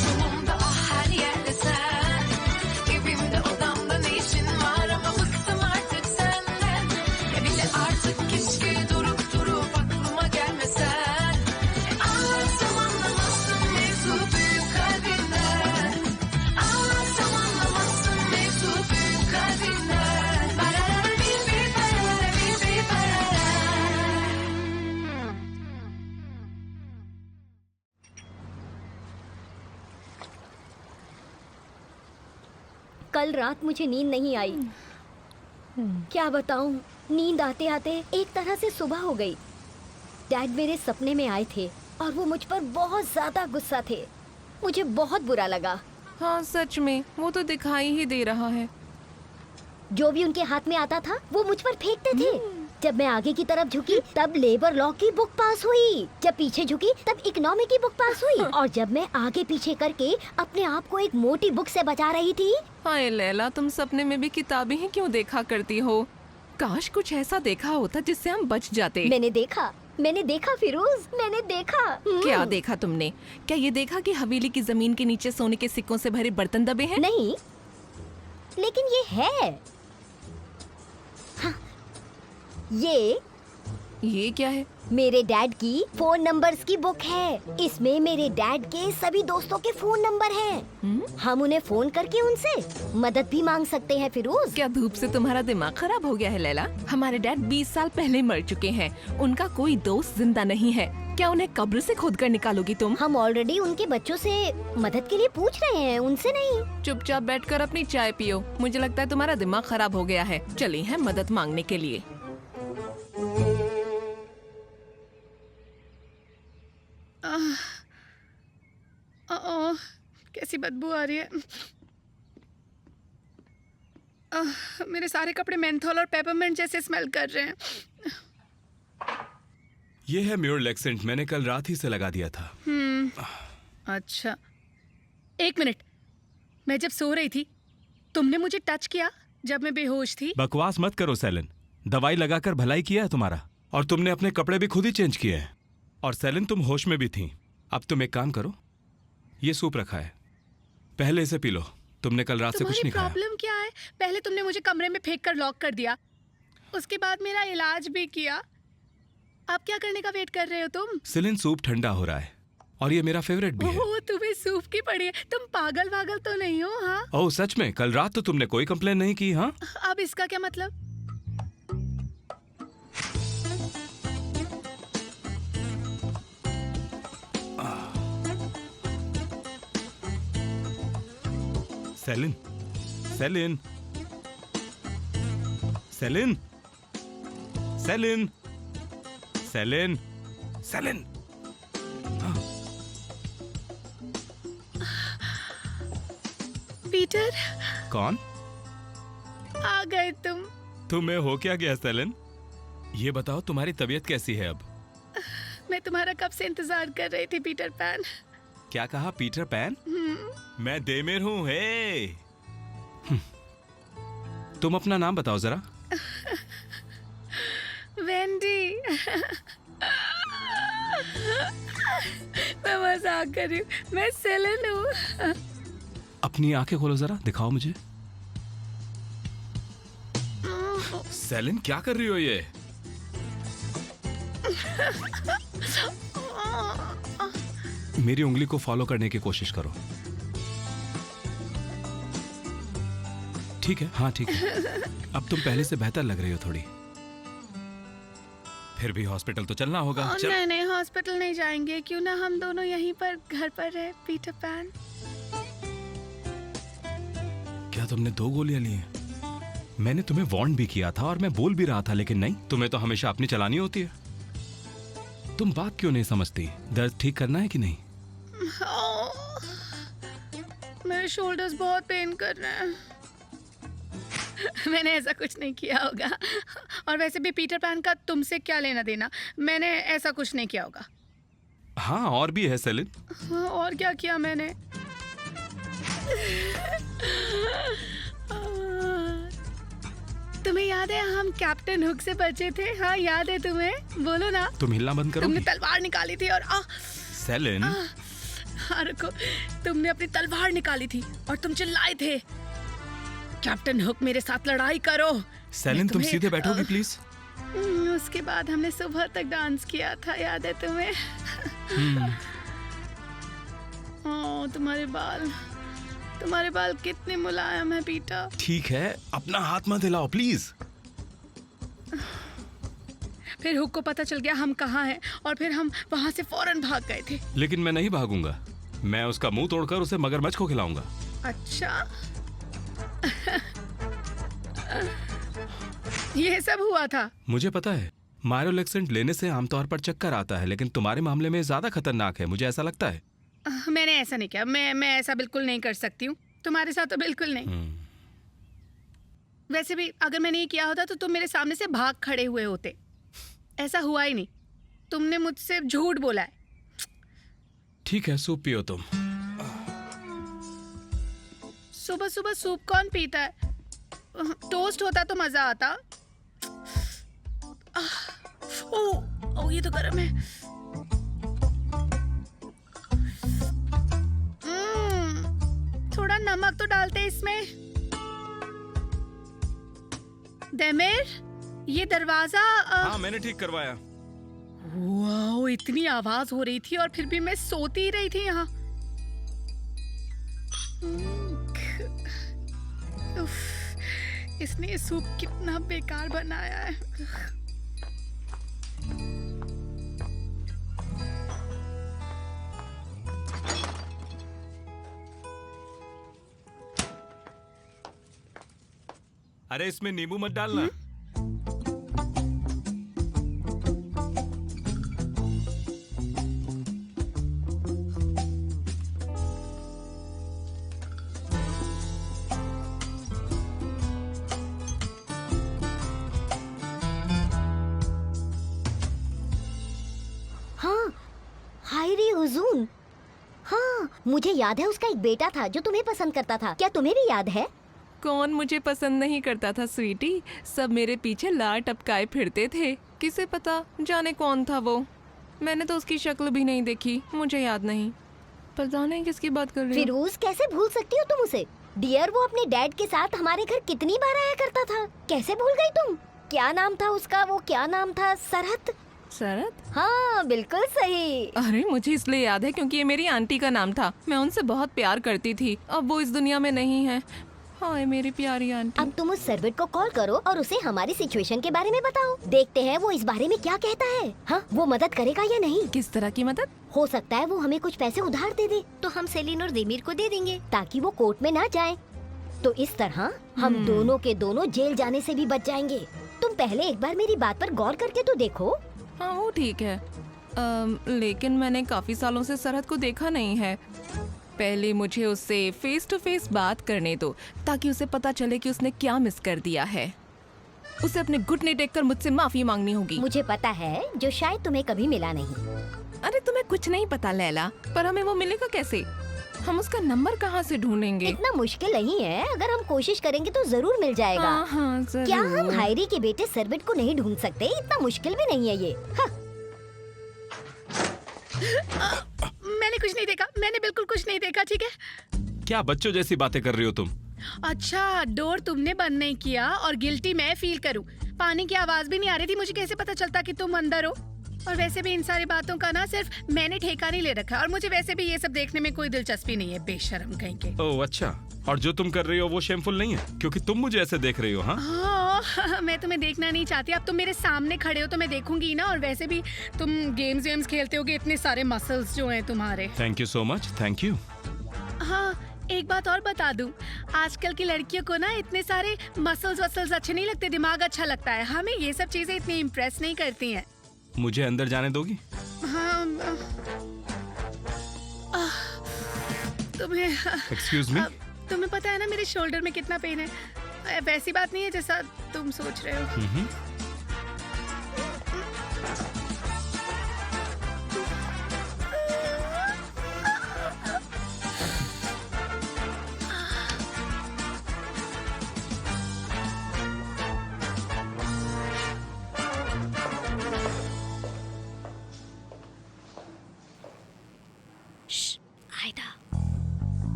sonunda ah her yerde sen. Evimde odamda ne işin var ama bıktım artık senden. Ya bile artık keşke durup aklıma gelmesen. Anlatsam anlamazsın mevzu büyük kalbinden. Anlatsam anlamazsın mevzu büyük kalbinden. Barara bir barara bir barara. कल रात मुझे नींद नहीं आई। क्या बताऊं, नींद आते आते एक तरह से सुबह हो गई। डैड मेरे सपने में आए थे और वो मुझ पर बहुत ज्यादा गुस्सा थे। मुझे बहुत बुरा लगा। हाँ सच में, वो तो दिखाई ही दे रहा है। जो भी उनके हाथ में आता था वो मुझ पर फेंकते थे। जब मैं आगे की तरफ झुकी तब लेबर लॉ की बुक पास हुई। जब पीछे झुकी तब इकोनॉमी की बुक पास हुई। और जब मैं आगे पीछे करके अपने आप को एक मोटी बुक से बचा रही थी। हाय लैला, तुम सपने में भी किताबें ही क्यों देखा करती हो? काश कुछ ऐसा देखा होता जिससे हम बच जाते। मैंने देखा फिरोज, मैंने देखा। क्या देखा तुमने? क्या ये देखा कि हवेली की जमीन के नीचे सोने के सिक्कों से भरे बर्तन दबे हैं? नहीं, लेकिन ये है। हाँ, ये क्या है? मेरे डैड की फोन नंबर्स की बुक है। इसमें मेरे डैड के सभी दोस्तों के फोन नंबर हैं। हम उन्हें फोन करके उनसे मदद भी मांग सकते हैं फिरोज। क्या धूप से तुम्हारा दिमाग खराब हो गया है लैला? हमारे डैड 20 साल पहले मर चुके हैं। उनका कोई दोस्त जिंदा नहीं है। क्या उन्हें कब्र से खोद कर निकालोगी तुम? हम ऑलरेडी उनके बच्चों से मदद के लिए पूछ रहे हैं, उनसे नहीं। चुपचाप बैठकर अपनी चाय पियो। मुझे लगता है तुम्हारा दिमाग खराब हो गया है। चली हैं मदद मांगने के लिए। कैसी बदबू आ रही है। मेरे सारे कपड़े मेंथोल और पेपरमिंट जैसे स्मेल कर रहे हैं। ये है म्यूरलेक्सेंट, मैंने कल रात ही से लगा दिया था। अच्छा, एक मिनट। मैं जब सो रही थी तुमने मुझे टच किया जब मैं बेहोश थी। बकवास मत करो सेलिन, दवाई लगाकर भलाई किया है तुम्हारा। और तुमने अपने कपड़े भी खुद ही चेंज किए हैं। और सेलिन तुम होश में भी थी। अब तुम एक काम करो, ये सूप रखा है, पहले इसे पी लो। तुमने कल रात से कुछ नहीं खाया। प्रॉब्लम क्या है? पहले तुमने मुझे कमरे में फेंक कर लॉक कर दिया, उसके बाद मेरा इलाज भी किया। अब क्या करने का वेट कर रहे हो तुम? सेलिन सूप ठंडा हो रहा है और ये मेरा फेवरेट भी है। ओह, तुम्हें सूप की पड़ी है। तुम पागल तो नहीं हो? हाँ। ओह सच में? कल रात तो तुमने कोई कंप्लेन नहीं की। हाँ, अब इसका क्या मतलब? Celine, Celine, Celine, Celine, Celine, Celine. Peter, कौन? आ गए तुम। तुम्हें हो क्या गया सेलिन? ये बताओ तुम्हारी तबीयत कैसी है अब? मैं तुम्हारा कब से इंतजार कर रही थी पीटर पैन। क्या कहा? Peter pan? मैं देमिर हूँ। हे तुम अपना नाम बताओ जरा। वेंडी। मैं मजाक कर रही हूँ, मैं सेलिन हूँ। अपनी आंखें खोलो जरा, दिखाओ मुझे। सेलिन क्या कर रही हो ये? मेरी उंगली को फॉलो करने की कोशिश करो। ठीक है, हाँ ठीक है। अब तुम पहले से बेहतर लग रही हो थोड़ी। फिर भी हॉस्पिटल तो चलना होगा। नहीं नहीं, हॉस्पिटल नहीं जाएंगे। क्यों ना हम दोनों यहीं पर घर पर रहे पीटर पैन। क्या तुमने 2 गोलियां ली हैं? मैंने तुम्हें वार्न भी किया था और मैं बोल भी रहा था, लेकिन नहीं, तुम्हें तो हमेशा अपनी चलानी होती है। तुम बात क्यों नहीं समझती? दर्द ठीक करना है कि नहीं? मेरे शोल्डर्स बहुत पेन कर रहे हैं। मैंने ऐसा कुछ नहीं किया होगा। और वैसे भी पीटर पैन का तुमसे क्या लेना देना? मैंने ऐसा कुछ नहीं किया होगा। हाँ, और भी है सेलिन। हाँ, और क्या किया मैंने? तुम्हें याद है हम कैप्टन हुक से बचे थे? हाँ याद है तुम्हें? बोलो ना। तुम हिलना बंद करो। तुमने तलवार निकाली थी और सेलिन, हारुको, तुमने अपनी तलवार निकाली थी और तुम चिल्लाए थे, कैप्टन हुक मेरे साथ लड़ाई करो। सेलिन मैं तुम तुम्हें- सीधे बैठोगे प्लीज। उसके बाद हमने सुबह तक डांस किया था, याद है तुम्हें? ओह, तुम्हारे बाल कितने मुलायम है बेटा। ठीक है, अपना हाथ मत हिलाओ प्लीज। फिर हुक को पता चल गया हम कहाँ हैं और फिर हम वहाँ से फौरन भाग गए थे। लेकिन मैं नहीं भागूंगा, मैं उसका मुंह तोड़कर उसे मगरमच्छ को खिलाऊंगा। अच्छा। ये सब हुआ था। मुझे पता है, मायोलेक्सेंट लेने से आमतौर पर चक्कर आता है, लेकिन तुम्हारे मामले में ज्यादा खतरनाक है, मुझे ऐसा लगता है। मैंने ऐसा नहीं किया, मैं ऐसा बिल्कुल नहीं कर सकती हूँ, तुम्हारे साथ तो बिल्कुल नहीं। वैसे भी अगर मैंने ये किया होता तो तुम मेरे सामने से भाग खड़े हुए होते। ऐसा हुआ ही नहीं, तुमने मुझसे झूठ बोला है। ठीक है, सूप पियो तुम। सुबह सुबह सूप कौन पीता है? टोस्ट होता तो मजा आता। ओह, ये तो गर्म है। थोड़ा नमक तो डालते हैं इसमें। देमिर, ये दरवाजा हाँ, मैंने ठीक करवाया। वाओ, इतनी आवाज हो रही थी और फिर भी मैं सोती ही रही थी यहाँ। उफ, इसने ये सूप कितना बेकार बनाया है। अरे इसमें नींबू मत डालना। हाँ, हायरी हुजून। हाँ, मुझे याद है उसका एक बेटा था जो तुम्हें पसंद करता था। क्या तुम्हें भी याद है? कौन मुझे पसंद नहीं करता था स्वीटी, सब मेरे पीछे लार टपकाए फिरते थे। किसे पता जाने कौन था वो। मैंने तो उसकी शक्ल भी नहीं देखी, मुझे याद नहीं। पता नहीं किसकी बात कर रही हो। फिरोज, कैसे भूल सकती हो तुम उसे? डियर, वो अपने डैड के साथ हमारे घर कितनी बार आया करता था, कैसे भूल गई तुम? क्या नाम था उसका? वो क्या नाम था? सरहद? शरद? हाँ, बिल्कुल सही। अरे मुझे इसलिए याद है क्योंकि ये मेरी आंटी का नाम था। मैं उनसे बहुत प्यार करती थी, अब वो इस दुनिया में नहीं है। हाय मेरी प्यारी आंटी। अब तुम उस सर्वेंट को कॉल करो और उसे हमारी सिचुएशन के बारे में बताओ। देखते हैं वो इस बारे में क्या कहता है। हाँ, वो मदद करेगा या नहीं। किस तरह की मदद? हो सकता है वो हमें कुछ पैसे उधार दे दे, तो हम सेलिन और देमीर को दे देंगे ताकि वो कोर्ट में ना जाए। तो इस तरह हम दोनों के दोनों जेल जाने से भी बच जाएंगे। तुम पहले एक बार मेरी बात पर गौर करके तो देखो। हाँ वो ठीक है, लेकिन मैंने काफी सालों से सरहद को देखा नहीं है। पहले मुझे उससे फेस टू फेस बात करने दो ताकि उसे पता चले कि उसने क्या मिस कर दिया है। उसे अपने घुटने टेककर मुझसे माफी मांगनी होगी। मुझे पता है, जो शायद तुम्हें कभी मिला नहीं। अरे तुम्हें कुछ नहीं पता लैला, पर हमें वो मिलेगा कैसे? हम उसका नंबर कहाँ से ढूंढेंगे? इतना मुश्किल नहीं है, अगर हम कोशिश करेंगे तो जरूर मिल जाएगा। हाँ, हाँ, जरूर। क्या हम हायरी के बेटे सर्वेंट को नहीं ढूंढ सकते? इतना मुश्किल भी नहीं है ये। हाँ। मैंने कुछ नहीं देखा, मैंने बिल्कुल कुछ नहीं देखा, ठीक है? क्या बच्चों जैसी बातें कर रही हो तुम? अच्छा, डोर तुमने बंद नहीं किया और गिल्टी मैं फील करूं। पानी की आवाज भी नहीं आ रही थी, मुझे कैसे पता चलता कि तुम अंदर हो? और वैसे भी इन सारी बातों का ना सिर्फ मैंने ठेका नहीं ले रखा, और मुझे वैसे भी ये सब देखने में कोई दिलचस्पी नहीं है, बेशर्म कहीं के। ओह अच्छा, और जो तुम कर रही हो वो शेमफुल नहीं है क्योंकि तुम मुझे ऐसे देख रही हो? हाँ, हाँ, मैं तुम्हें देखना नहीं चाहती। अब तुम मेरे सामने खड़े हो तो मैं देखूंगी ना, और वैसे भी तुम गेम्स वेम्स खेलते होगे, इतने सारे मसल्स जो हैं तुम्हारे। Thank you so much, thank you. हाँ, एक बात और बता दूं, आजकल की लड़कियों को ना इतने सारे मसल्स वसल्स अच्छे नहीं लगते, दिमाग अच्छा लगता है। हमें ये सब चीजें इतनी इम्प्रेस नहीं करती हैं। मुझे अंदर जाने दोगी? हाँ, तुम्हें एक्सक्यूज मी? तुम्हें पता है ना मेरे शोल्डर में कितना पेन है। वैसी बात नहीं है जैसा तुम सोच रहे हो।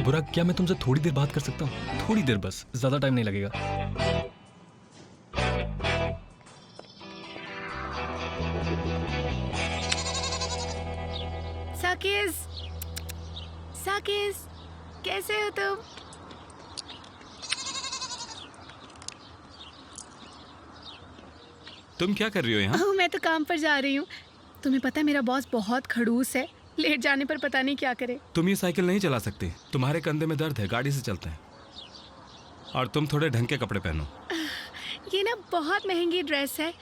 बुरा, क्या मैं तुमसे थोड़ी देर बात कर सकता हूँ? थोड़ी देर बस, ज्यादा टाइम नहीं लगेगा। साकिस, साकिस, कैसे हो तुम? तुम क्या कर रही हो यहाँ? ओह, मैं तो काम पर जा रही हूँ। तुम्हें पता है मेरा बॉस बहुत खड़ूस है, लेट जाने पर पता नहीं क्या करे। तुम ये साइकिल नहीं चला सकती, तुम्हारे कंधे में दर्द है, गाड़ी से चलते हैं। और तुम थोड़े ढंग के कपड़े पहनो। ये ना बहुत महंगी ड्रेस है,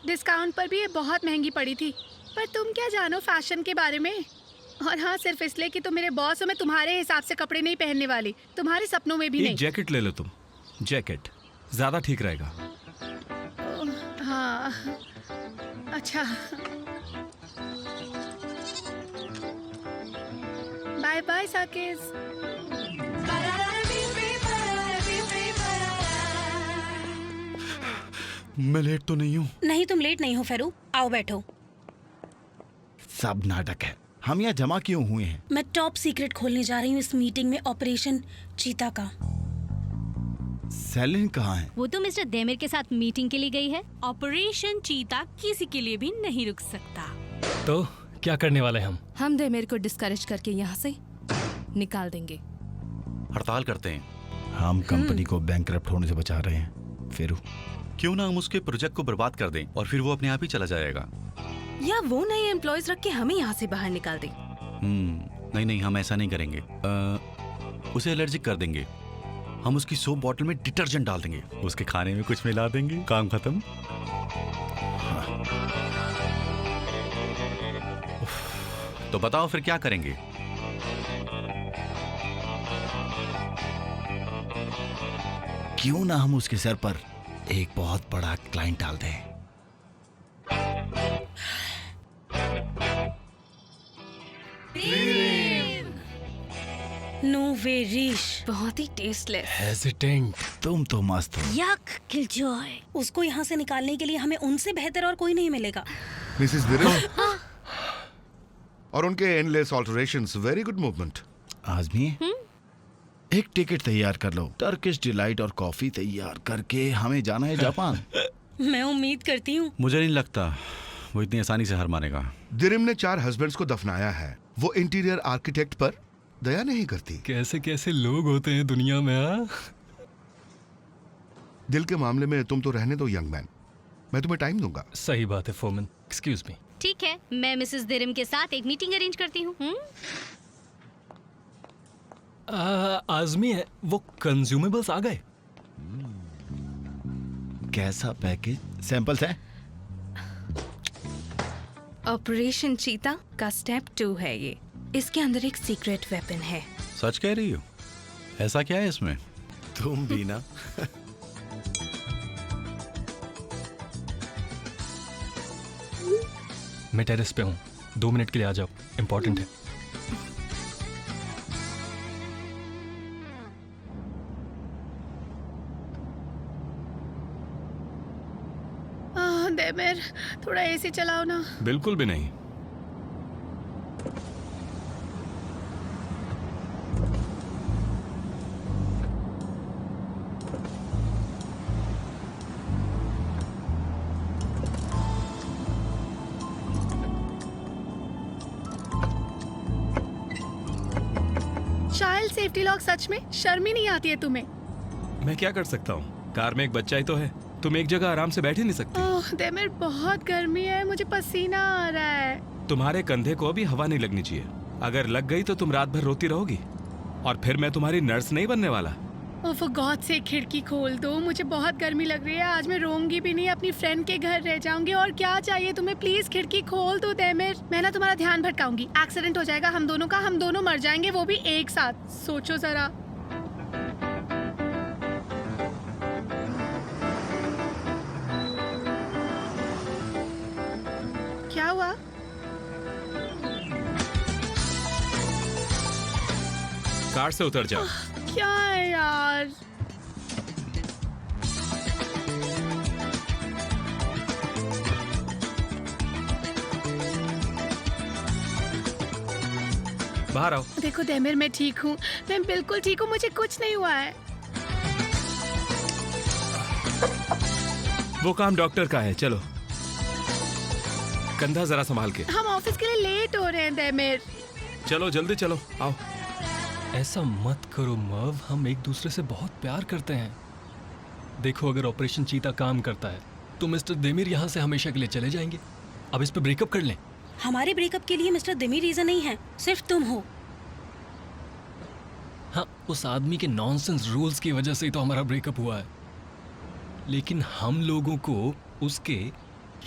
डिस्काउंट पर भी ये बहुत महंगी पड़ी थी। पर तुम क्या जानो फैशन के बारे में? और हाँ, सिर्फ इसलिए कि तुम मेरे बॉस हो, मैं तुम्हारे हिसाब से कपड़े नहीं पहनने वाली, तुम्हारे सपनों में भी एक नहीं। जैकेट ले लो तुम, जैकेट ज्यादा ठीक रहेगा। हाँ, अच्छा, बाय बाय साकिस। मैं लेट तो नहीं हूँ? नहीं, तुम लेट नहीं हो फेरू, आओ बैठो। सब नाटक है, हम यहाँ जमा क्यों हुए हैं? मैं टॉप सीक्रेट खोलने जा रही हूँ इस मीटिंग में, ऑपरेशन चीता का। सेलिन कहाँ है? वो तो मिस्टर देमिर के साथ मीटिंग के लिए गई है। ऑपरेशन चीता किसी के लिए भी नहीं रुक सकता। तो क्या करने वाले हम? हम देमेर को डिस्करेज करके यहाँ से निकाल देंगे। हड़ताल करते हैं। हम कंपनी को बैंकरप्ट होने से बचा रहे हैं। फिर क्यों ना हम उसके प्रोजेक्ट को बर्बाद कर दें और फिर वो अपने आप ही चला जाएगा। या वो नए एम्प्लॉयज रख के हमें यहाँ से बाहर निकाल दें। नहीं नहीं, हम ऐसा नहीं करेंगे। उसे एलर्जिक कर देंगे। हम उसकी सोप बॉटल में डिटर्जेंट डाल देंगे, उसके खाने में कुछ मिला देंगे, काम खत्म। तो बताओ फिर क्या करेंगे? क्यों ना हम उसके सर पर एक बहुत बड़ा क्लाइंट डाल दें। नो वे रीश, बहुत ही टेस्टलेस। हेजिटेंट। तुम तो मस्त हो। यक, किलजॉय। उसको यहाँ से निकालने के लिए हमें उनसे बेहतर और कोई नहीं मिलेगा। मिसेस दिरिम और उनके endless alterations, very good movement. आजमी, एक टिकट तैयार कर लो, टर्किश डिलाइट और कॉफी तैयार करके हमें जाना है जापान। मैं उम्मीद करती हूँ। मुझे नहीं लगता वो इतनी आसानी से हार मानेगा। दिरिम ने 4 हस्बैंड्स को दफनाया है। वो इंटीरियर आर्किटेक्ट पर दया नहीं करती। कैसे कैसे लोग होते हैं दुनिया में। हाँ, दिल के मामले में तुम तो रहने दो यंग मैन, मैं तुम्हें टाइम दूंगा। सही बात है फोमन। Excuse me. ठीक है, मैं मिसेस दिरिम के साथ एक मीटिंग अरेंज करती हूँ। आजमी है, वो कंज्यूमेबल्स आ गए। कैसा पैकेज? सैंपल्स हैं? ऑपरेशन चीता का स्टेप 2 है ये। इसके अंदर एक सीक्रेट वेपन है। सच कह रही हो? ऐसा क्या है इसमें? तुम भी ना। मैं टेरेस पे हूँ, 2 मिनट के लिए आ जाओ, इम्पोर्टेंट है। देमिर, थोड़ा एसी चलाओ ना। बिल्कुल भी नहीं। चाइल्ड सेफ्टी लॉक, सच में शर्म ही नहीं आती है तुम्हें? मैं क्या कर सकता हूँ, कार में एक बच्चा ही तो है। तुम एक जगह आराम से बैठ ही नहीं सकती। ओह देमिर, बहुत गर्मी है, मुझे पसीना आ रहा है। तुम्हारे कंधे को अभी हवा नहीं लगनी चाहिए। अगर लग गई तो तुम रात भर रोती रहोगी, और फिर मैं तुम्हारी नर्स नहीं बनने वाला। ओह फॉर गॉड से खिड़की खोल दो, मुझे बहुत गर्मी लग रही है। आज मैं रोऊंगी भी नहीं, अपनी फ्रेंड के घर रह जाऊंगी। और क्या चाहिए तुम्हें? प्लीज खिड़की खोल दो देमिर। मैं ना तुम्हारा ध्यान भटकाऊंगी, एक्सीडेंट हो जाएगा हम दोनों का, हम दोनों मर जाएंगे, वो भी एक साथ। सोचो जरा। क्या हुआ? कार से उतर जाओ। क्या है यार? बाहर आओ। देखो देमिर, मैं ठीक हूँ, मैं बिल्कुल ठीक हूँ, मुझे कुछ नहीं हुआ है। वो काम डॉक्टर का है, चलो। कंधा जरा संभाल के। हम ऑफिस के लिए लेट हो रहे हैं देमिर। चलो जल्दी चलो, आओ। ऐसा मत करो मर्व, हम एक दूसरे से बहुत प्यार करते हैं। देखो, अगर ऑपरेशन चीता काम करता है तो मिस्टर देमिर यहाँ से हमेशा के लिए चले जाएंगे। अब इस पे ब्रेकअप कर लें। हमारे ब्रेकअप के लिए मिस्टर दिमी रीजन नहीं है, सिर्फ तुम हो। हाँ, उस आदमी के नॉनसेंस रूल्स की वजह से ही तो हमारा ब्रेकअप हुआ है, लेकिन हम लोगों को उसके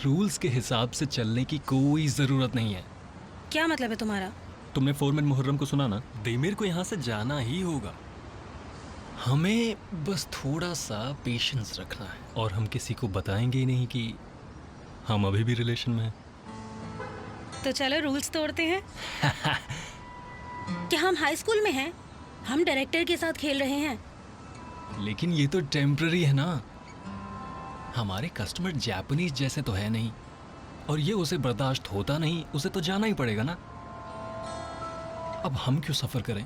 रूल्स के हिसाब से चलने की कोई जरूरत नहीं है। क्या मतलब है तुम्हारा? तुमने फोरमैन मुहर्रम को सुना ना? देमिर को यहाँ से जाना ही होगा। हमें बस थोड़ा सा पेशेंस रखना है, और हम किसी को बताएंगे ही नहीं कि हम अभी भी रिलेशन में हैं। तो चलो रूल्स तोड़ते हैं। क्या हम हाई स्कूल में हैं? हम डायरेक्टर के साथ खेल रहे हैं। लेकिन ये तो टेम्पररी है ना। हमारे कस्टमर जापानीज जैसे तो है नहीं, और ये उसे बर्दाश्त होता नहीं, उसे तो जाना ही पड़ेगा ना। अब हम क्यों सफर करें?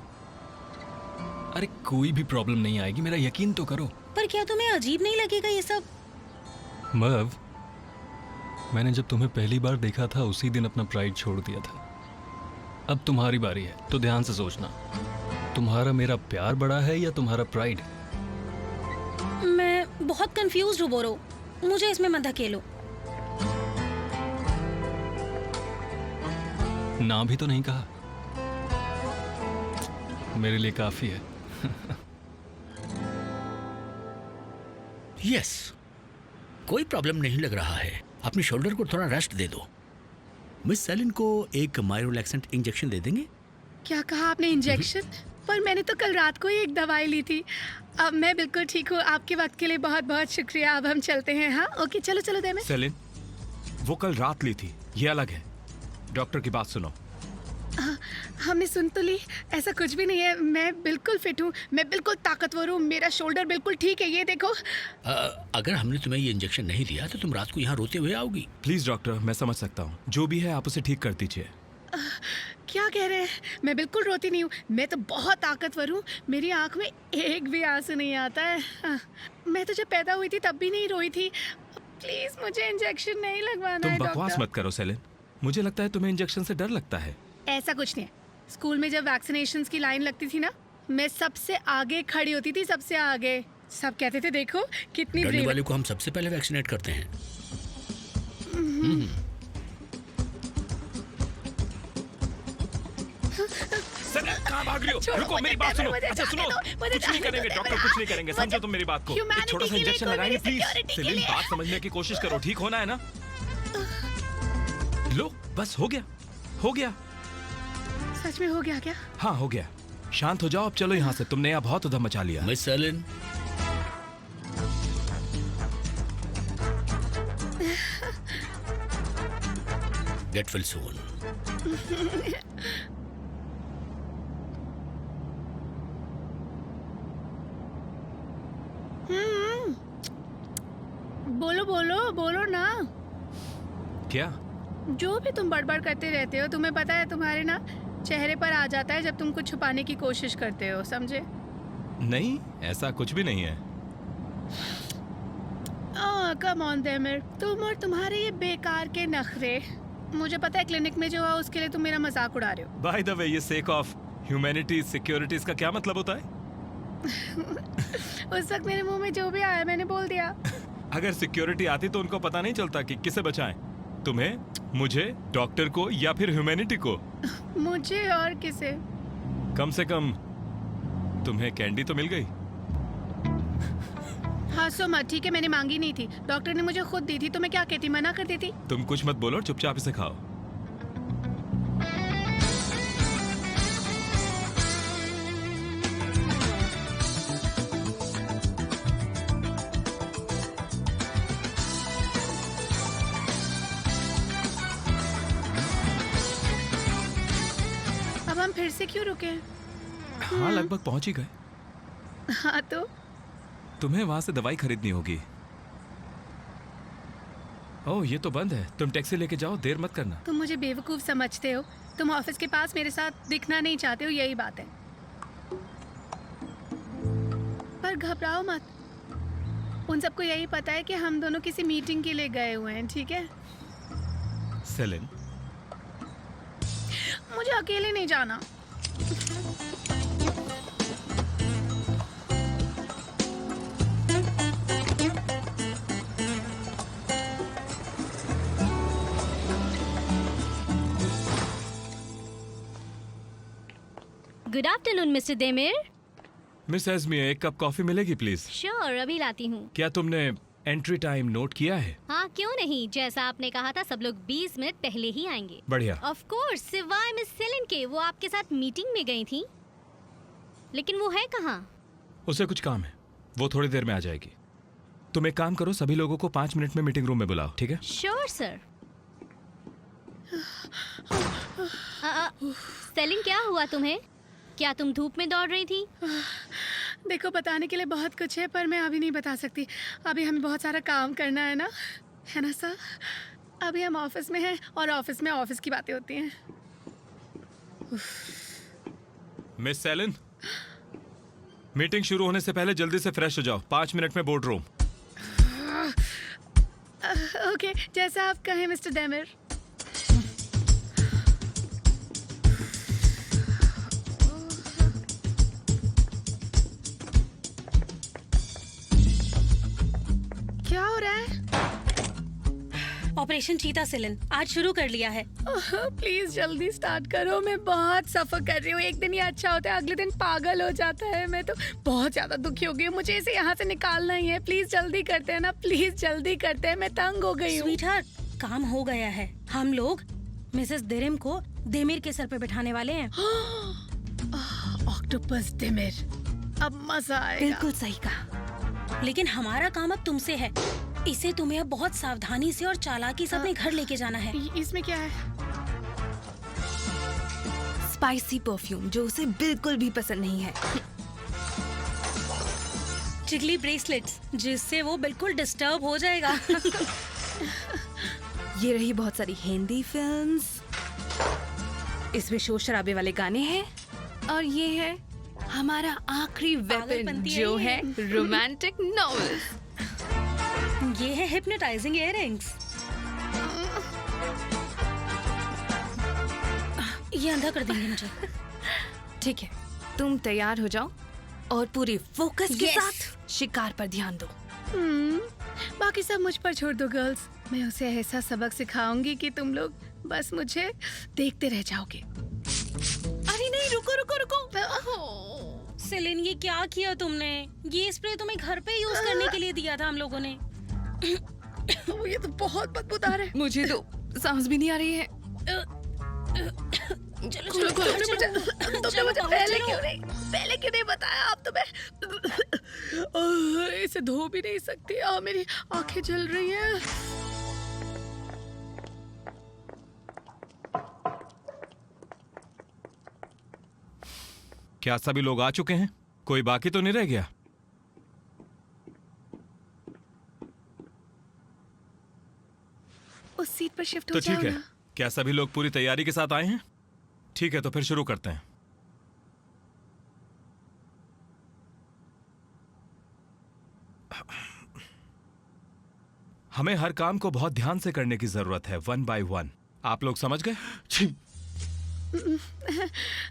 अरे कोई भी प्रॉब्लम नहीं आएगी, मेरा यकीन तो करो। पर क्या तुम्हें अजीब नहीं लगेगा ये सब? मर्व, मैंने जब तुम्हें पहली बार देखा था उसी दिन अपना प्राइड छोड़ दिया था। अब तुम्हारी बारी है, तो ध्यान से सोचना, तुम्हारा मेरा प्यार बड़ा है या तुम्हारा प्राइड? मैं बहुत कंफ्यूज्ड हूँ बोरो, मुझे इसमें मत धकेलो। ना भी तो नहीं कहा, मेरे लिए काफी है। यस, कोई प्रॉब्लम नहीं लग रहा है। अपने शोल्डर को थोड़ा रेस्ट दे दो। मिस सेलिन को एक मायोरिलैक्सेंट इंजेक्शन दे देंगे। क्या कहा आपने, इंजेक्शन? पर मैंने तो कल रात को ही एक दवाई ली थी। अब मैं बिल्कुल ठीक हूँ। आपके वक्त के लिए बहुत बहुत शुक्रिया। अब हम चलते हैं। हाँ ओके, चलो चलो देमिर। सेलिन, वो कल रात ली थी, ये अलग है। डॉक्टर की बात सुनो। हमने सुन तो ली, ऐसा कुछ भी नहीं है। मैं बिल्कुल फिट हूँ, मैं बिल्कुल ताकतवर हूँ, मेरा शोल्डर बिल्कुल ठीक है। ये देखो। अगर हमने तुम्हें ये इंजेक्शन नहीं दिया तो तुम रात को यहाँ रोते हुए आओगी। प्लीज डॉक्टर, मैं समझ सकता हूँ, जो भी है आप उसे ठीक कर दीजिए। क्या कह रहे हैं? मैं बिल्कुल रोती नहीं हूँ, मैं तो बहुत ताकतवर हूँ। मेरी आंख में एक भी आंसू नहीं आता है। मैं तो जब पैदा हुई थी तब भी नहीं रोई थी। प्लीज मुझे इंजेक्शन नहीं लगवाना तुम है बकवास डॉक्टर। मत करो सेलिन, मुझे लगता है तुम्हें इंजेक्शन से डर लगता है। ऐसा कुछ नहीं है। स्कूल में जब वैक्सीनेशंस की लाइन लगती थी ना, मैं सबसे आगे खड़ी होती थी, सबसे आगे। सब कहते थे देखो कितनी डरने ब्रेव वाले को हम सबसे पहले वैक्सीनेट करते हैं। कहाँ भाग रही हो? रुको, मेरी बात सुनो। अच्छा सुनो, कुछ नहीं करेंगे डॉक्टर, कुछ नहीं करेंगे, समझो तुम मेरी बात को। एक छोटा सा इंजेक्शन लगाएंगे प्लीज। सेलिन, बात समझने की कोशिश करो, ठीक होना है ना? लो बस, हो गया, हो गया। सच में हो गया क्या? हाँ हो गया। शांत हो जाओ, अब चलो यहाँ से। तुमने यहाँ बहुत उधम मचा लिया। Miss Celine, get well soon. बोलो बोलो बोलो ना। क्या? जो भी तुम बड़बड़ करते रहते हो, तुम्हें पता है तुम्हारे ना चेहरे पर आ जाता है जब तुम कुछ छुपाने की कोशिश करते हो, समझे? नहीं, ऐसा कुछ भी नहीं है। कम ऑन देमिर, तुम और तुम्हारे ये बेकार के नखरे। मुझे पता है क्लिनिक में जो हुआ उसके लिए तुम मेरा मजाक उड़ा रहे हो। बाय द वे, ये सेक ऑफ ह्यूमैनिटी सिक्योरिटीज का क्या मतलब होता है? उस वक्त मेरे मुंह में जो भी आया मैंने बोल दिया। अगर सिक्योरिटी आती तो उनको पता नहीं चलता कि किसे बचाएं, तुम्हें, मुझे, डॉक्टर को या फिर ह्यूमैनिटी को? मुझे और किसे? कम से कम तुम्हें कैंडी तो मिल गई। हाँ सो मत, ठीक है, मैंने मांगी नहीं थी, डॉक्टर ने मुझे खुद दी थी, तो मैं क्या कहती, मना कर देती? तुम कुछ मत बोलो, चुपचाप इसे खाओ। अब हम फिर से क्यों रुके? हाँ लगभग पहुंच ही गए। हाँ तो तुम्हें वहां से दवाई खरीदनी होगी। ओह, ये तो बंद है। तुम टैक्सी लेके जाओ, देर मत करना। तुम मुझे बेवकूफ समझते हो, तुम ऑफिस के पास मेरे साथ दिखना नहीं चाहते हो, यही बात है। पर घबराओ मत, उन सबको यही पता है कि हम दोनों किसी मीटिंग के लिए गए हुए हैं, ठीक है? सेलिन, मुझे अकेले नहीं जाना। Good afternoon Mr Demir. Miss एज़मिया, एक कप कॉफी मिलेगी प्लीज? श्योर, अभी लाती हूँ। क्या तुमने एंट्री टाइम नोट किया है? हाँ, क्यों नहीं, जैसा आपने कहा था सब लोग 20 मिनट पहले ही आएंगे। बढ़िया। ऑफ कोर्स, सिवाय मिस सेलिन के, वो आपके साथ मीटिंग में गई थी। लेकिन वो है कहाँ? उसे कुछ काम है, वो थोड़ी देर में आ जाएगी। तुम एक काम करो, सभी लोगों को 5 मिनट में मीटिंग रूम में बुलाओ, ठीक है? Sure sir. सेलिन, क्या हुआ तुम्हें? क्या तुम धूप में दौड़ रही थी? देखो, बताने के लिए बहुत कुछ है, पर मैं अभी नहीं बता सकती। अभी हमें बहुत सारा काम करना है ना सर? अभी हम ऑफिस में हैं और ऑफिस में ऑफिस की बातें होती हैं। मिस सेलिन, मीटिंग शुरू होने से पहले जल्दी से फ्रेश हो जाओ। 5 मिनट में बोर्ड रूम। ओके, जैसा आप कहें मिस्टर डेमिर। क्या हो रहा है? ऑपरेशन चीता सेलिन आज शुरू कर लिया है। प्लीज जल्दी स्टार्ट करो, मैं बहुत सफर कर रही हूँ। एक दिन ये अच्छा होता है, अगले दिन पागल हो जाता है। मैं तो बहुत ज्यादा दुखी हो गई हूँ, मुझे इसे यहाँ से निकालना ही है। प्लीज जल्दी करते हैं ना, प्लीज जल्दी करते हैं, मैं तंग हो गई हूँ। स्वीटहार्ट, काम हो गया है। हम लोग मिसेस दिरिम को देमिर के सर पे बिठाने वाले हैं। ऑक्टोपस देमिर, अब मजा आएगा। बिल्कुल सही कहा। लेकिन हमारा काम अब तुमसे है। इसे तुम्हें अब बहुत सावधानी से और चालाकी से अपने घर लेके जाना है। इसमें क्या है? स्पाइसी परफ्यूम जो उसे बिल्कुल भी पसंद नहीं है। चिगली ब्रेसलेट्स जिससे वो बिल्कुल डिस्टर्ब हो जाएगा। ये रही बहुत सारी हिंदी फिल्म्स, इसमें शोर शराबे वाले गाने हैं, और ये है हमारा आखिरी वेपन जो है रोमांटिक नॉवेल्स। ये है हिप्नोटाइजिंग इयररिंग्स। ये अंधा कर देंगे मुझे। ठीक है, तुम तैयार हो जाओ और पूरी फोकस के Yes! साथ शिकार पर ध्यान दो। बाकी सब मुझ पर छोड़ दो गर्ल्स। मैं उसे ऐसा सबक सिखाऊंगी कि तुम लोग बस मुझे देखते रह जाओगे। अरे नहीं, रुको रुको रुको। सेलिन, ये क्या किया तुमने? ये स्प्रे तुम्हें घर पे यूज करने के लिए दिया था हम लोगों ने। ये तो बहुत बदबूदार है। मुझे तो सांस भी नहीं आ रही है। चलो तुमने मुझे पहले क्यों नहीं बताया? अब तो मैं इसे धो भी नहीं सकती। मेरी आंखें जल रही हैं। क्या सभी लोग आ चुके हैं? कोई बाकी तो नहीं रह गया? उस सीट पर शिफ्ट तो हो ठीक जाओ है। ना। क्या सभी लोग पूरी तैयारी के साथ आए हैं? ठीक है, तो फिर शुरू करते हैं। हमें हर काम को बहुत ध्यान से करने की जरूरत है, 1 by 1। आप लोग समझ गए?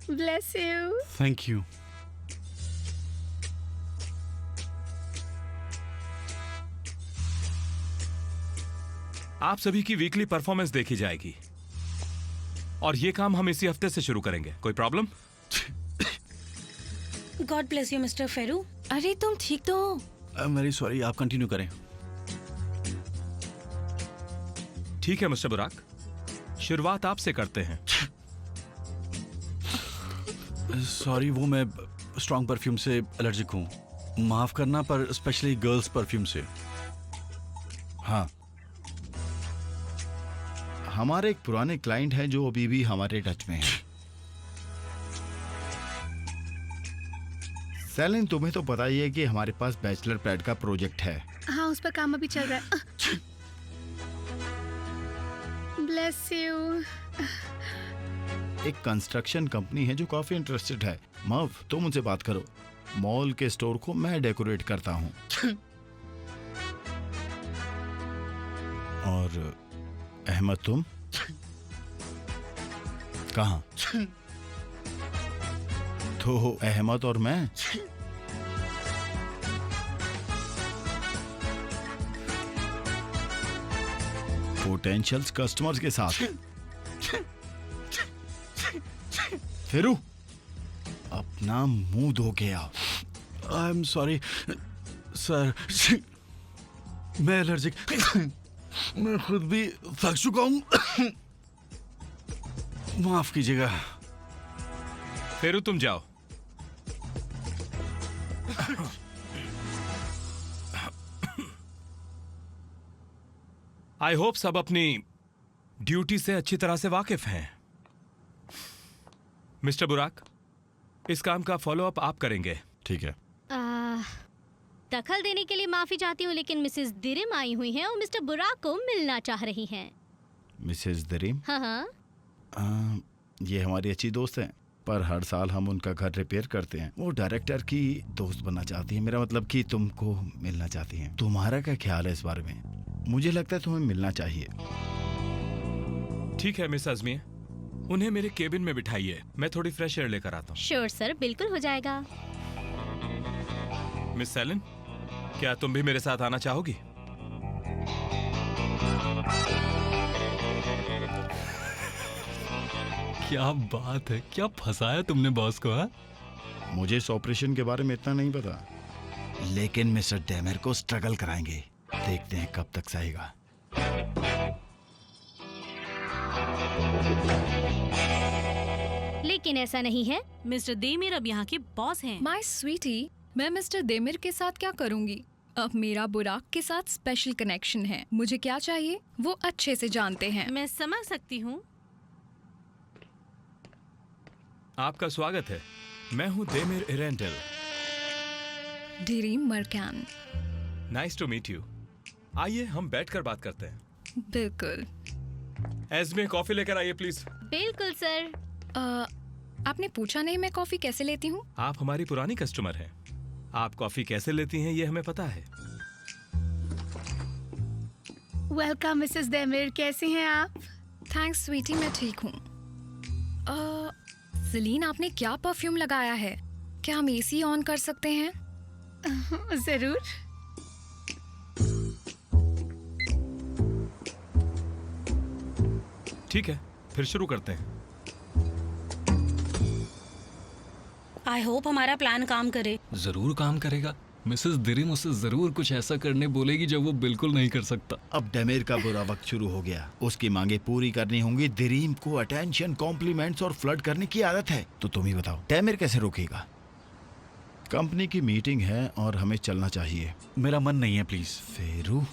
Bless you. Thank you. आप सभी की वीकली परफॉर्मेंस देखी जाएगी और ये काम हम इसी हफ्ते से शुरू करेंगे। कोई problem? God bless you mister फेरू। अरे तुम ठीक तो हो? वेरी सॉरी, आप कंटिन्यू करें। ठीक है मिस्टर बुराक, शुरुआत आपसे करते हैं। सॉरी, वो मैं स्ट्रॉन्ग परफ्यूम से एलर्जिक हूँ। माफ करना, पर स्पेशली गर्ल्स परफ्यूम से। हाँ, हमारे एक पुराने क्लाइंट हैं जो अभी भी हमारे टच में हैं। सेलिन, तुम्हें तो पता ही है कि हमारे पास बैचलर पैड का प्रोजेक्ट है। हाँ, उस पर काम अभी चल रहा है। Bless you. एक कंस्ट्रक्शन कंपनी है जो काफी इंटरेस्टेड है। मव, तुम उनसे बात करो। मॉल के स्टोर को मैं डेकोरेट करता हूँ। और अहमद, तुम कहाँ? तो अहमद और मैं पोटेंशियल कस्टमर्स के साथ। फिरू, अपना मुंह धो के आओ। आई एम सॉरी सर, मैं एलर्जिक, मैं खुद भी थक चुका हूं, माफ कीजिएगा। फेरू, तुम जाओ। आई होप सब अपनी ड्यूटी से अच्छी तरह से वाकिफ हैं। मिस्टर बुराक, इस काम का फॉलो अप आप करेंगे। ठीक है। दखल देने के लिए माफी चाहती हूँ, लेकिन मिसेस दिरिम आई हुई हैं और मिस्टर बुराक को मिलना चाह रही हैं। मिसेस दरीम? हाँ हाँ। ये हमारी अच्छी दोस्त हैं, पर हर साल हम उनका घर रिपेयर करते हैं। वो डायरेक्टर की दोस्त बनना चाहती है, मेरा मतलब कि तुमको मिलना चाहती हैं। तुम्हारा क्या ख्याल है इस बारे में? मुझे लगता है तुम्हें मिलना चाहिए। ठीक है मिस अजमिया, उन्हें मेरे केबिन में बिठाइए, मैं थोड़ी फ्रेश एयर लेकर आता हूँ। श्योर सर, बिल्कुल हो जाएगा। मिस सेलिन, क्या तुम भी मेरे साथ आना चाहोगी? क्या बात है, क्या फंसाया तुमने बॉस को? हाँ, मुझे इस ऑपरेशन के बारे में इतना नहीं पता, लेकिन मिस्टर डेमर को स्ट्रगल कराएंगे। देखते हैं कब तक सहेगा। लेकिन ऐसा नहीं है। मिस्टर देमिर अब यहाँ के बॉस हैं। माय स्वीटी, मैं मिस्टर देमिर के साथ क्या करूंगी? अब मेरा बुराक के साथ स्पेशल कनेक्शन है। मुझे क्या चाहिए वो अच्छे से जानते हैं। मैं समझ सकती हूँ। आपका स्वागत है, मैं हूँ Demir Erendal. Dirim Mercan. Nice to meet you. आइए हम बैठकर बात करते हैं। बिल्कुल। एज़मे, कॉफी लेकर आइए प्लीज। बिल्कुल सर। आपने पूछा नहीं मैं कॉफी कैसे लेती हूँ? आप हमारी पुरानी कस्टमर हैं। आप कॉफी कैसे लेती हैं ये हमें पता है। वेलकम मिसेस देमिर, कैसे हैं आप? थैंक्स स्वीटी, मैं ठीक हूँ। सलीन, आपने क्या परफ्यूम लगाया है? क्या हम एसी ऑन कर सकते हैं? जरूर। ठीक है, फिर शुरू करते हैं। आई होप हमारा प्लान काम करे। जरूर काम करेगा। मिसेस दिरिम उसे जरूर कुछ ऐसा करने बोलेगी जो वो बिल्कुल नहीं कर सकता। अब डेमेर का बुरा वक्त शुरू हो गया। उसकी मांगे पूरी करनी होंगी। दिरीम को अटेंशन, कॉम्प्लीमेंट्स और फ्लर्ट करने की आदत है। तो तुम ही बताओ, डेमेर कैसे रोकेगा? कंपनी की मीटिंग है और हमें चलना चाहिए। मेरा मन नहीं है, प्लीज। फेरू,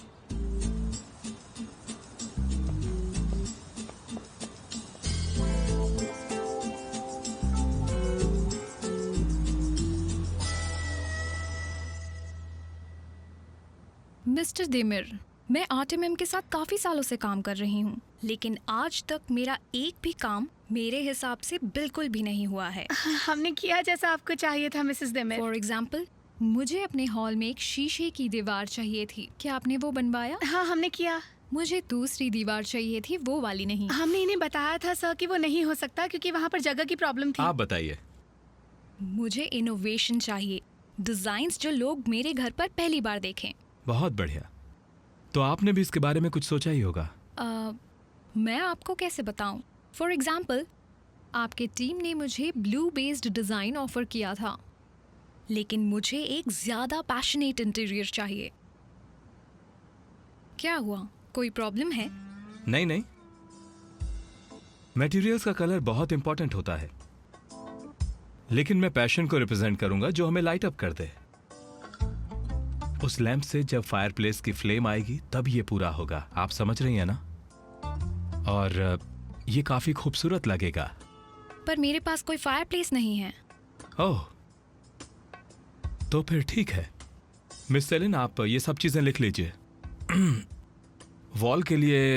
मिस्टर देमिर, मैं आरटीएमएम के साथ काफी सालों से काम कर रही हूँ, लेकिन आज तक मेरा एक भी काम मेरे हिसाब से बिल्कुल भी नहीं हुआ है। हमने किया जैसा आपको चाहिए था मिसेस देमिर। फॉर एग्जाम्पल, मुझे अपने हॉल में एक शीशे की दीवार चाहिए थी। क्या आपने वो बनवाया? हाँ, हमने किया। मुझे दूसरी दीवार चाहिए थी, वो वाली नहीं। हमने इन्हें बताया था सर कि वो नहीं हो सकता क्योंकि वहाँ पर जगह की प्रॉब्लम थी। आप बताइए। मुझे इनोवेशन चाहिए, डिजाइन्स जो लोग मेरे घर पर पहली बार देखें। बहुत बढ़िया। तो आपने भी इसके बारे में कुछ सोचा ही होगा। मैं आपको कैसे बताऊं? फॉर एग्जाम्पल, आपके टीम ने मुझे ब्लू बेस्ड डिज़ाइन ऑफर किया था, लेकिन मुझे एक ज़्यादा पैशनेट इंटीरियर चाहिए। क्या हुआ, कोई प्रॉब्लम है? नहीं नहीं, मटेरियल्स का कलर बहुत इंपॉर्टेंट होता है, लेकिन मैं पैशन को रिप्रेजेंट करूंगा जो हमें लाइट अप कर दे। उस लैंप से जब फायरप्लेस की फ्लेम आएगी तब ये पूरा होगा। आप समझ रही हैं ना? और ये काफी खूबसूरत लगेगा। पर मेरे पास कोई फायरप्लेस नहीं है। ओह, तो फिर ठीक है। मिस सेलिन, आप ये सब चीजें लिख लीजिए। वॉल के लिए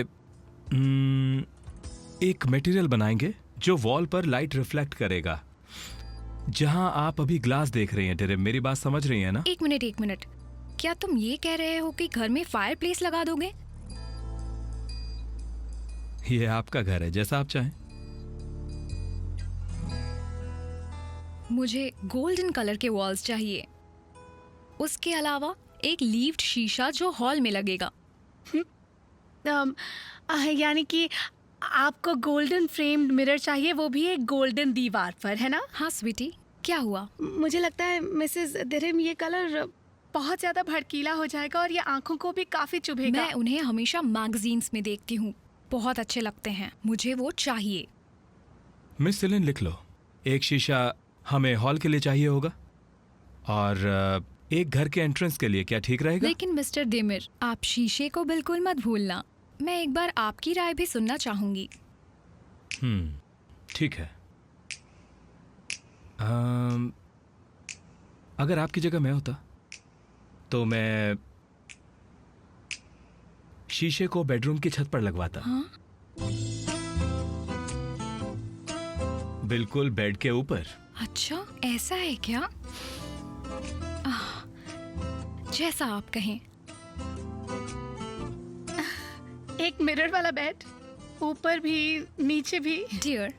एक मटेरियल बनाएंगे जो वॉल पर लाइट रिफ्लेक्ट करेगा। जहां आप अभी ग्लास देख रही हैं डिरिम, मेरी बात समझ रही हैं ना? एक मिनट, क्या तुम ये कह रहे हो कि घर में फायर प्लेस लगा दोगे? ये आपका घर है, जैसा आप चाहें। मुझे गोल्डन कलर के वॉल्स चाहिए, उसके अलावा एक लीव्ड शीशा जो हॉल में लगेगा। यानी कि आपको गोल्डन फ्रेम्ड मिरर चाहिए, वो भी एक गोल्डन दीवार पर, है ना? हाँ स्वीटी, क्या हुआ? मुझे लगता है मिसेस दिरिम ये कलर बहुत ज्यादा भड़कीला हो जाएगा और ये आंखों को भी काफी चुभेगा। मैं उन्हें हमेशा मैगजीन्स में देखती हूँ, बहुत अच्छे लगते हैं, मुझे वो चाहिए। मिस सेलिन लिख लो, एक शीशा हमें हॉल के लिए चाहिए होगा और एक घर के एंट्रेंस के लिए। क्या ठीक रहेगा? लेकिन मिस्टर देमिर, आप शीशे को बिल्कुल मत भूलना। मैं एक बार आपकी राय भी सुनना चाहूंगी। ठीक है। अगर आपकी जगह मैं होता तो मैं शीशे को बेडरूम की छत पर लगवाता। हाँ? बिल्कुल बेड के ऊपर। अच्छा, ऐसा है क्या? जैसा आप कहें। एक मिरर वाला बेड, ऊपर भी नीचे भी। डियर,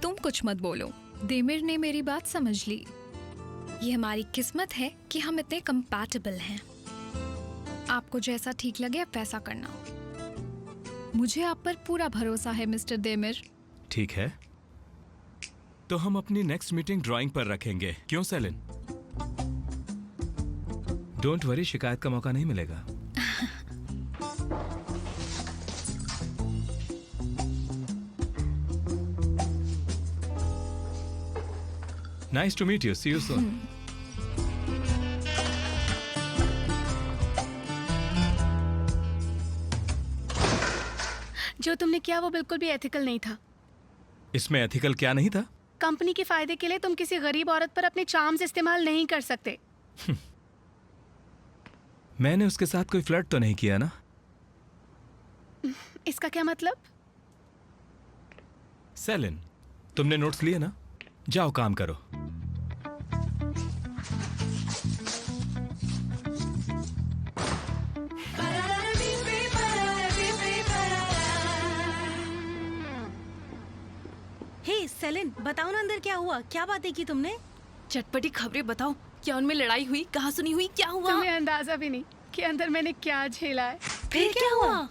तुम कुछ मत बोलो। देमिर ने मेरी बात समझ ली। ये हमारी किस्मत है कि हम इतने कंपैटिबल हैं। आपको जैसा ठीक लगे आप वैसा करना। मुझे आप पर पूरा भरोसा है मिस्टर देमिर। ठीक है, तो हम अपनी नेक्स्ट मीटिंग ड्राइंग पर रखेंगे। क्यों सेलिन? डोंट वरी, शिकायत का मौका नहीं मिलेगा। Nice to meet you. See you soon. जो तुमने किया वो बिल्कुल भी एथिकल नहीं था। इसमें एथिकल क्या नहीं था? कंपनी के फायदे के लिए तुम किसी गरीब औरत पर अपने चार्म्स इस्तेमाल नहीं कर सकते। मैंने उसके साथ कोई फ्लर्ट तो नहीं किया ना? इसका क्या मतलब? सेलिन, तुमने नोट्स लिए ना? जाओ काम करो। हे सेलिन, बताओ ना अंदर क्या हुआ, क्या बातें की तुमने? चटपटी खबरें बताओ, क्या उनमें लड़ाई हुई, कहाँ सुनी हुई, क्या हुआ? तुम्हें अंदाजा भी नहीं कि अंदर मैंने क्या झेला है। फिर क्या हुआ?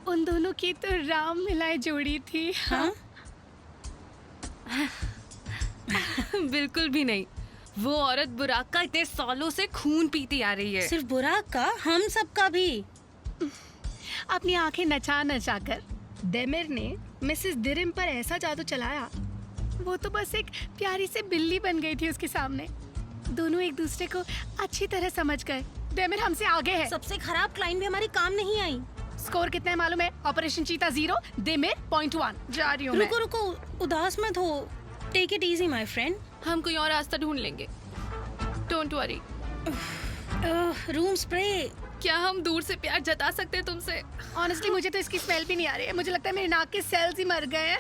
उन दोनों की तो राम मिलाई जोड़ी थी। हाँ? बिल्कुल भी नहीं। वो औरत बुराक का इतने सालों से खून पीती आ रही है। सिर्फ बुराक का, हम सबका भी। अपनी आंखें नचा नचा कर देमिर ने मिसेस दिरिम पर ऐसा जादू चलाया, वो तो बस एक प्यारी सी बिल्ली बन गई थी उसके सामने। दोनों एक दूसरे को अच्छी तरह समझ गए। देमिर हमसे आगे है। सबसे खराब क्लाइंट भी हमारी काम नहीं आई। स्कोर कितना है मालूम है? ऑपरेशन चीता 0, देमिर 0.1। जा रही हूँ मैं। रुको रुको, उदास मत हो। Take it easy my friend. हम कोई और रास्ता ढूंढ लेंगे, डोंट वरी। Room spray. क्या हम दूर से प्यार जता सकते हैं तुमसे? ऑनेस्टली मुझे तो इसकी स्मेल भी नहीं आ रही है। मुझे लगता है मेरे नाक के सेल्स ही मर गए हैं।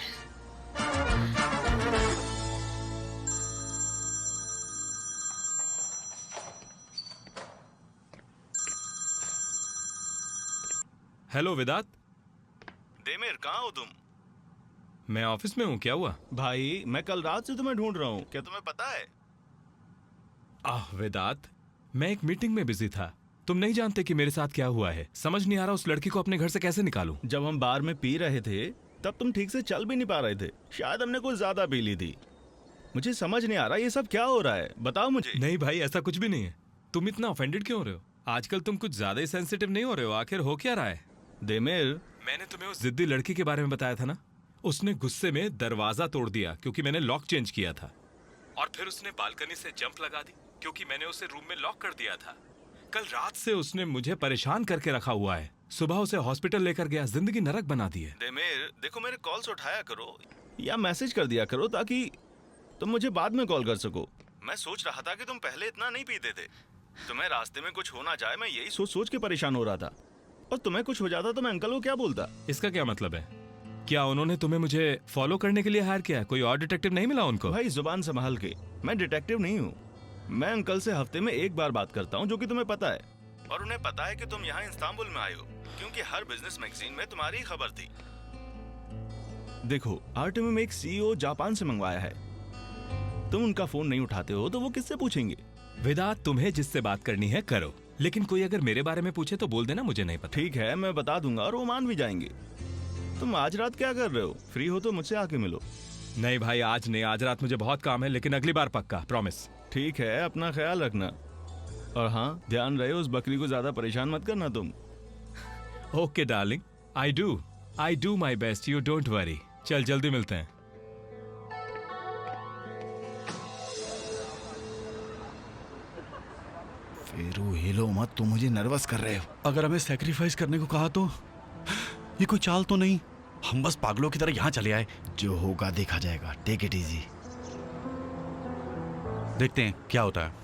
हेलो विदात। देमिर, कहाँ हो तुम? मैं ऑफिस में हूँ। क्या हुआ? भाई, मैं कल रात से तुम्हें ढूंढ रहा हूँ। क्या तुम्हें पता है? वेदात, मैं एक मीटिंग में बिजी था। तुम नहीं जानते कि मेरे साथ क्या हुआ है। समझ नहीं आ रहा उस लड़की को अपने घर से कैसे निकालूं। जब हम बार में पी रहे थे तब तुम ठीक से चल भी नहीं पा रहे थे। शायद हमने कुछ ज्यादा पी ली थी। मुझे समझ नहीं आ रहा ये सब क्या हो रहा है, बताओ मुझे। नहीं भाई, ऐसा कुछ भी नहीं है। तुम इतना ऑफेंडेड क्यों हो रहे हो? आजकल तुम कुछ ज्यादा ही सेंसिटिव नहीं हो रहे हो? आखिर हो क्या रहा है? देमिर, मैंने तुम्हें उस जिद्दी लड़की के बारे में बताया था ना? उसने गुस्से में दरवाजा तोड़ दिया क्योंकि मैंने लॉक चेंज किया था, और फिर उसने बालकनी से जंप लगा दी क्योंकि मैंने उसे रूम में लॉक कर दिया था। कल रात से उसने मुझे परेशान करके रखा हुआ है। सुबह उसे हॉस्पिटल लेकर गया, जिंदगी नरक बना दी है। देमिर, देखो, मेरे कॉल्स उठाया करो या मैसेज कर दिया करो ताकि तुम मुझे बाद में कॉल कर सको। मैं सोच रहा था कि तुम पहले इतना नहीं पीते थे। तुम्हें रास्ते में कुछ हो ना जाए, मैं यही सोच सोच के परेशान हो रहा था। और तुम्हें कुछ हो जाता तो मैं अंकल को क्या बोलता? इसका क्या मतलब है? क्या उन्होंने तुम्हें मुझे फॉलो करने के लिए हायर किया? कोई और डिटेक्टिव नहीं मिला उनको? भाई जुबान संभाल के, मैं डिटेक्टिव नहीं हूँ। मैं अंकल से हफ्ते में एक बार बात करता हूँ, जो कि तुम्हें पता है, और उन्हें पता है कि तुम यहाँ इस्तांबुल में आए हो, क्योंकि हर बिजनेस मैगजीन में तुम्हारी ही खबर थी। देखो, आर्टेमियम एक सीईओ जापान से मंगवाया है। तुम उनका फोन नहीं उठाते हो तो वो किससे पूछेंगे? वेदांत, तुम्हें जिससे बात करनी है करो, लेकिन कोई अगर मेरे बारे में पूछे तो बोल देना मुझे नहीं पता। ठीक है, मैं बता दूंगा और वो मान भी जाएंगे। तुम आज रात क्या कर रहे हो? फ्री हो तो मुझसे आके मिलो। नहीं भाई, आज नहीं, आज रात मुझे बहुत काम है, लेकिन अगली बार पक्का, प्रॉमिस। ठीक है, अपना ख्याल रखना, और हाँ, ध्यान रहे उस बकरी को ज्यादा परेशान मत करना तुम। Okay darling, I do my best, you don't worry. चल जल्दी मिलते हैं। फेरू हिलो मत, तुम मुझे नर्वस कर रहे हो। अगर हमें सैक्रिफाइस करने को कहा तो? ये कोई चाल तो नहीं? हम बस पागलों की तरह यहाँ चले आए। जो होगा देखा जाएगा, टेक इट इजी। देखते हैं क्या होता है।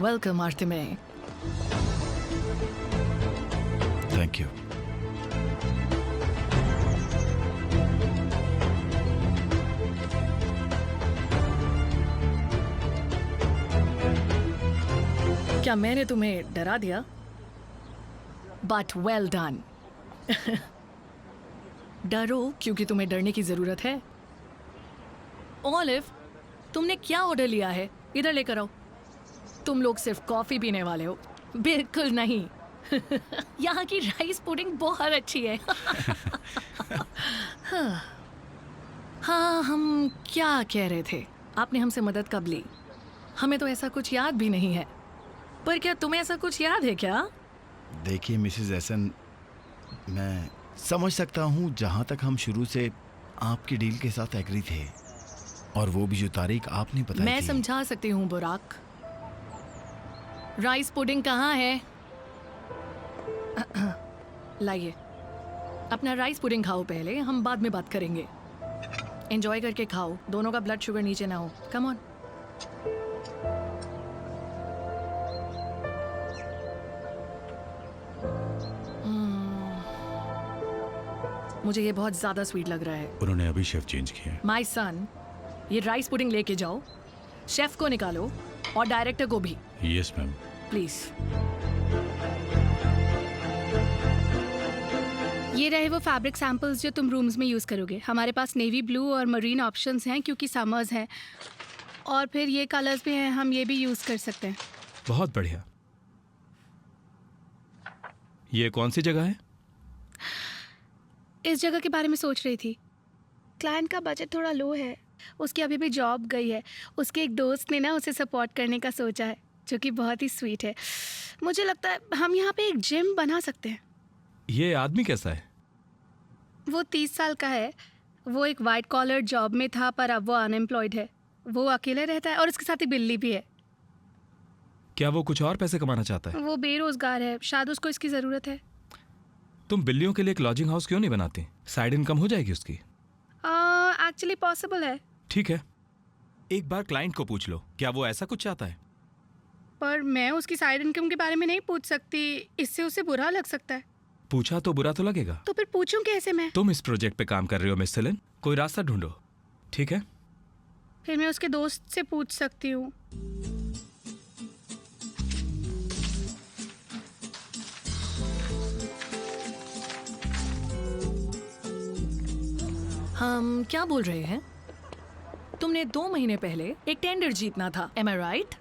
वेलकम आर्टिमे। Thank you. क्या मैंने तुम्हें डरा दिया? But well done. डरो क्योंकि तुम्हें डरने की जरूरत है। ओलिव, तुमने क्या ऑर्डर लिया है? इधर लेकर आओ। तुम लोग सिर्फ कॉफी पीने वाले हो? बिल्कुल नहीं। यहाँ की राइस पुडिंग बहुत अच्छी है। हाँ, हम क्या कह रहे थे? आपने हमसे मदद कब ली? हमें तो ऐसा कुछ याद भी नहीं है। पर क्या तुम्हें ऐसा कुछ याद है क्या? देखिए मिसेस एसन, मैं समझ सकता हूँ जहाँ तक हम शुरू से आपकी डील के साथ एग्री थे, और वो भी जो तारीख आपने बताई मैं थी। समझा सकती हूँ बुराक। राइस पुडिंग कहाँ है? लाइए, अपना राइस पुडिंग खाओ पहले, हम बाद में बात करेंगे। एंजॉय करके खाओ, दोनों का ब्लड शुगर नीचे ना हो। Come on. मुझे ये बहुत ज्यादा स्वीट लग रहा है। उन्होंने अभी शेफ चेंज किया है। माय सन, ये राइस पुडिंग लेके जाओ, शेफ को निकालो और डायरेक्टर को भी। Yes ma'am. प्लीज। ये रहे वो फैब्रिक सैंपल्स जो तुम रूम्स में यूज़ करोगे। हमारे पास नेवी ब्लू और मरीन ऑप्शंस हैं क्योंकि समर्स हैं, और फिर ये कलर्स भी हैं, हम ये भी यूज़ कर सकते हैं। बहुत बढ़िया। ये कौन सी जगह है? इस जगह के बारे में सोच रही थी। क्लाइंट का बजट थोड़ा लो है, उसकी अभी भी जॉब गई है। उसके एक दोस्त ने ना उसे सपोर्ट करने का सोचा है, जो कि बहुत ही स्वीट है। मुझे लगता है हम यहाँ पे एक जिम बना सकते हैं। ये आदमी कैसा है? वो 30 साल का है। वो एक वाइट कॉलर जॉब में था, पर अब वो अनएम्प्लॉयड है। वो अकेले रहता है और उसके साथ ही बिल्ली भी है। क्या वो कुछ और पैसे कमाना चाहता है? वो बेरोजगार है, शायद उसको इसकी ज़रूरत है। तुम बिल्लियों के लिए एक लॉजिंग हाउस क्यों नहीं बनाती? साइड इनकम हो जाएगी उसकी। एक्चुअली पॉसिबल है, ठीक है, एक बार क्लाइंट को पूछ लो, क्या वो ऐसा कुछ चाहता है? पर मैं उसकी साइड इनकम के बारे में नहीं पूछ सकती, इससे उसे बुरा लग सकता है। पूछा तो बुरा तो लगेगा। तो फिर पूछूं कैसे मैं? तुम इस प्रोजेक्ट पे काम कर रहे हो मिस सेलिन, कोई रास्ता ढूंढो, ठीक है? फिर मैं उसके दोस्त से पूछ सकती हूँ। हम क्या बोल रहे हैं? तुमने 2 महीने पहले एक टेंडर जीतना था, एम आई राइट?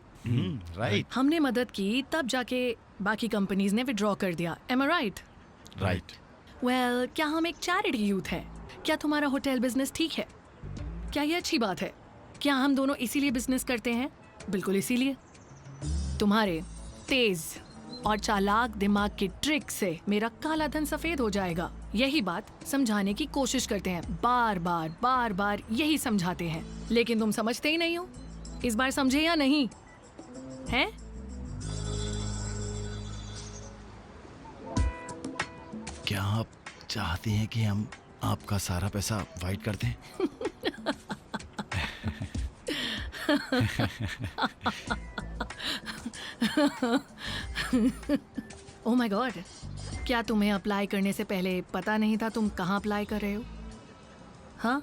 राइट। हमने मदद की, तब जाके बाकी कंपनीज ने विड्रॉ कर दिया, एम आई राइट? राइट। वेल, क्या हम एक चैरिटी यूथ है? क्या तुम्हारा होटल बिजनेस ठीक है? क्या ये अच्छी बात है? क्या हम दोनों इसीलिए बिजनेस करते हैं? बिल्कुल इसीलिए। तुम्हारे तेज और चालाक दिमाग की ट्रिक से मेरा काला धन सफेद हो जाएगा। यही बात समझाने की कोशिश करते हैं, बार बार यही समझाते हैं, लेकिन तुम समझते ही नहीं हो। इस बार समझे या नहीं? हैं? क्या आप चाहते हैं कि हम आपका सारा पैसा वाइट कर दें? ओह माय गॉड, क्या तुम्हें अप्लाई करने से पहले पता नहीं था तुम कहाँ अप्लाई कर रहे हो? हाँ,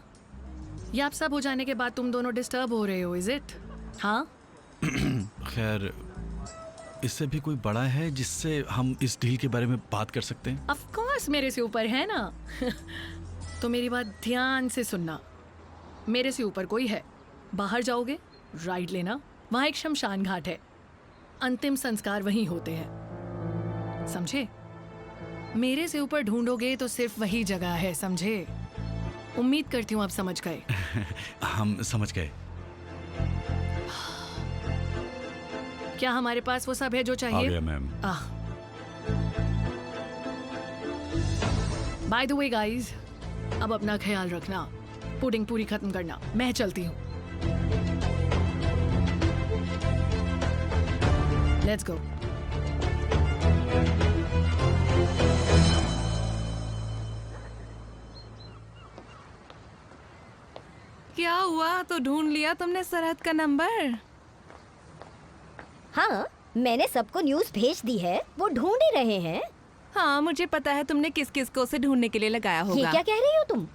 या अब सब हो जाने के बाद तुम दोनों डिस्टर्ब हो रहे हो, इज इट? हाँ, खैर, इससे भी कोई बड़ा है जिससे हम इस डील के बारे में बात कर सकते हैं? ऑफ कोर्स मेरे से ऊपर है ना। तो मेरी बात ध्यान से सुनना, मेरे से ऊपर कोई है। बाहर जाओगे, राइट लेना, वहाँ एक शमशान घाट है, अंतिम संस्कार वहीं होते हैं, समझे? मेरे से ऊपर ढूंढोगे तो सिर्फ वही जगह है, समझे? उम्मीद करती हूँ आप समझ गए। हम समझ गए। क्या हमारे पास वो सब है जो आ चाहिए? गया ma'am. By the way guys, अब अपना ख्याल रखना, पुडिंग पूरी खत्म करना, मैं चलती हूँ। Let's go. क्या हुआ, तो ढूंढ लिया तुमने सरहद का नंबर? हाँ, मैंने सबको न्यूज़ भेज दी है, वो ढूंढ ही रहे हैं। हाँ, मुझे पता है तुमने किस किस को उसे ढूंढने के लिए लगाया ये होगा। क्या कह रही हो तुम?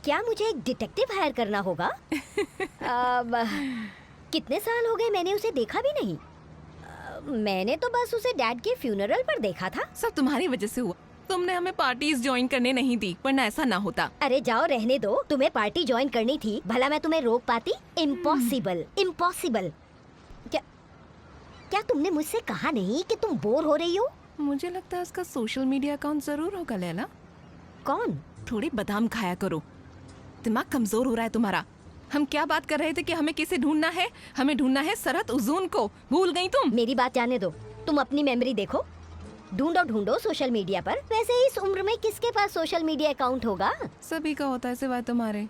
क्या मुझे एक डिटेक्टिव हायर करना होगा? अब कितने साल हो गए मैंने उसे देखा भी नहीं। मैंने तो बस उसे डैड के फ्यूनरल पर देखा था। सब तुम्हारी वजह से हुआ। तुमने हमें पार्टीज ज्वाइन करने नहीं दी, वरना ऐसा ना होता। अरे जाओ, रहने दो। तुम्हें पार्टी ज्वाइन करनी थी, भला मैं तुम्हें रोक पाती? Impossible, impossible. क्या तुमने मुझसे कहा नहीं कि तुम बोर हो रही हो? मुझे लगता है उसका सोशल मीडिया अकाउंट जरूर होगा लैला। कौन? थोड़ी बादाम खाया करो, दिमाग कमजोर हो रहा है तुम्हारा। हम क्या बात कर रहे थे कि हमें किसे ढूंढना है? हमें ढूंढना है सरहद उजून को। भूल गई तुम? मेरी बात जाने दो, तुम अपनी मेमोरी देखो। ढूंढो ढूंढो सोशल मीडिया पर। वैसे इस उम्र में किसके पास सोशल मीडिया अकाउंट होगा? सभी का होता है सिवाय तुम्हारे।